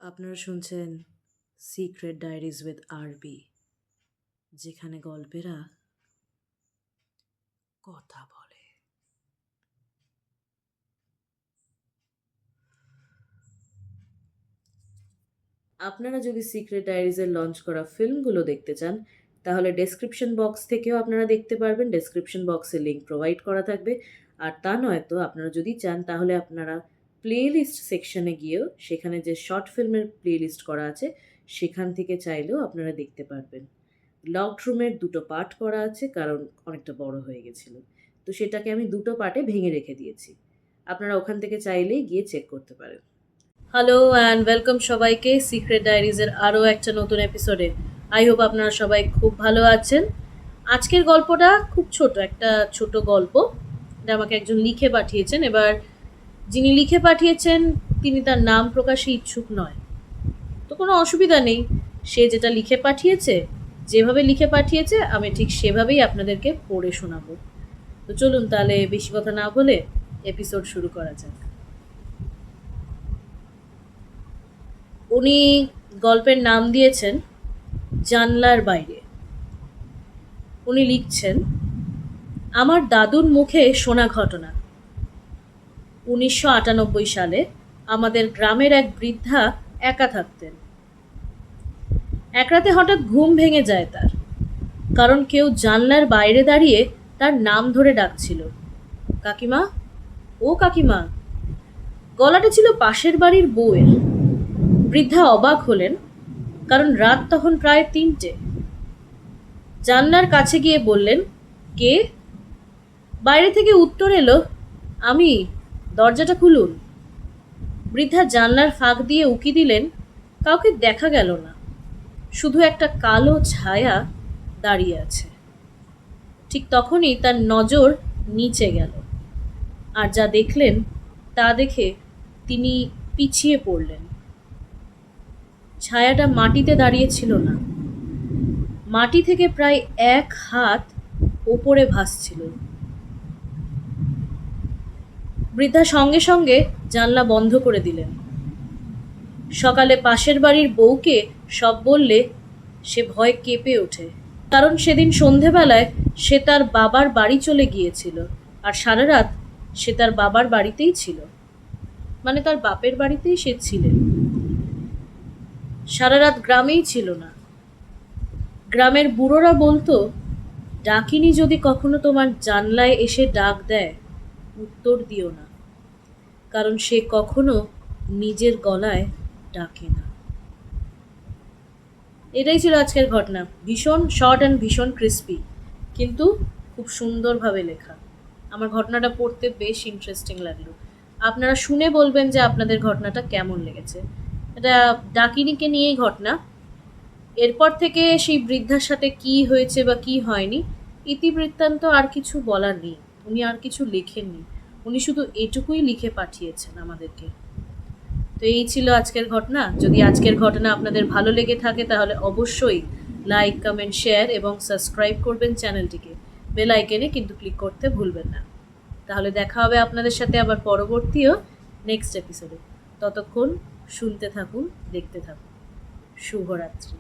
আপনারা শুনছেন secret diaries with আরবি, যেখানে গল্পেরা কথা বলে। আপনারা যদি সিক্রেট ডায়েরিজের লঞ্চ করা ফিল্মগুলো দেখতে চান, তাহলে ডেসক্রিপশন বক্স থেকেও আপনারা দেখতে পারবেন। ডেসক্রিপশন বক্সে লিঙ্ক প্রোভাইড করা থাকবে। আর তা নয়তো আপনারা যদি চান তাহলে আপনারা প্লেলিস্ট সেকশনে গিয়েও সেখানে যে শর্ট ফিল্মের প্লেলিস্ট করা আছে সেখান থেকে চাইলেও আপনারা দেখতে পারবেন। লকড রুমের 2টো পার্ট করা আছে, কারণ অনেকটা বড় হয়ে গেছিল। তো সেটাকে আমি 2টো পার্টে ভেঙে রেখে দিয়েছি। আপনারা ওখান থেকে চাইলেই গিয়ে চেক করতে পারেন। হ্যালো অ্যান্ড ওয়েলকাম সবাইকে সিক্রেট ডায়েরিজের আরও একটা নতুন এপিসোডে। আই হোপ আপনারা সবাই খুব ভালো আছেন। আজকের গল্পটা খুব একটা ছোট গল্প। এটা আমাকে একজন লিখে পাঠিয়েছেন। এবার যিনি লিখে পাঠিয়েছেন তিনি তার নাম প্রকাশে ইচ্ছুক নয়। তো কোনো অসুবিধা নেই, সে যেটা লিখে পাঠিয়েছে, যেভাবে লিখে পাঠিয়েছে আমি ঠিক সেভাবেই আপনাদেরকে পড়ে শোনাবো। তো চলুন তাহলে বেশি কথা না বলে এপিসোড শুরু করা যাক। উনি গল্পের নাম দিয়েছেন জানলার বাইরে। উনি লিখছেন, আমার দাদুর মুখে শোনা ঘটনা। 1998 সালে আমাদের গ্রামের এক বৃদ্ধা একা থাকতেন। এক রাতে হঠাৎ ঘুম ভেঙে যায় তার, কারণ কেউ জানলার বাইরে দাঁড়িয়ে তার নাম ধরে ডাকছিল, কাকিমা, ও কাকিমা। গলাটা ছিল পাশের বাড়ির বউয়ের। বৃদ্ধা অবাক হলেন, কারণ রাত তখন প্রায় 3টে। জানলার কাছে গিয়ে বললেন, কে? বাইরে থেকে উত্তর এলো, আমি, দরজাটা খুলুন। বৃদ্ধা জানলার ফাঁক দিয়ে উকি দিলেন, কাউকে দেখা গেল না, শুধু একটা কালো ছায়া দাঁড়িয়ে আছে। ঠিক তখনই তার নজর নিচে গেল, আর যা দেখলেন তা দেখে তিনি পিছিয়ে পড়লেন। ছায়াটা মাটিতে দাঁড়িয়ে ছিল না, মাটি থেকে প্রায় 1 হাত ওপরে ভাসছিল। বৃদ্ধা সঙ্গে সঙ্গে জানলা বন্ধ করে দিলেন। সকালে পাশের বাড়ির বউকে সব বললে সে ভয় কেঁপে ওঠে, কারণ সেদিন সন্ধেবেলায় সে তার বাবার বাড়ি চলে গিয়েছিল, আর সারা রাত সে তার বাবার বাড়িতেই ছিল, মানে তার বাপের বাড়িতেই সে ছিলেন। সারা রাত গ্রামেই ছিল না। গ্রামের বুড়োরা বলতো, ডাকিনী যদি কখনো তোমার জানলায় এসে ডাক দেয়, উত্তর দিও না, কারণ সে কখনো নিজের গলায় ডাকে না। এটাই ছিল আজকের ঘটনা। ভীষণ শর্ট অ্যান্ড ভীষণ ক্রিস্পি, কিন্তু খুব সুন্দরভাবে লেখা। আমার ঘটনাটা পড়তে বেশ ইন্টারেস্টিং লাগলো। আপনারা শুনে বলবেন যে আপনাদের ঘটনাটা কেমন লেগেছে। এটা ডাকিনীকে নিয়েই ঘটনা। এরপর থেকে সেই বৃদ্ধার সাথে কি হয়েছে বা কি হয়নি, ইতিবৃত্তান্ত আর কিছু বলার নেই। উনি আর কিছু লেখেননি, উনি শুধু এটুকুই লিখে পাঠিয়েছেন আমাদেরকে। তো এই ছিল আজকের ঘটনা। যদি আজকের ঘটনা আপনাদের ভালো লেগে থাকে তাহলে অবশ্যই লাইক, কমেন্ট, শেয়ার এবং সাবস্ক্রাইব করবেন চ্যানেলটিকে। বেল আইকনে কিন্তু ক্লিক করতে ভুলবেন না। তাহলে দেখা হবে আপনাদের সাথে আবার পরবর্তীও নেক্সট এপিসোডে। ততক্ষণ শুনতে থাকুন, দেখতে থাকুন। শুভরাত্রি।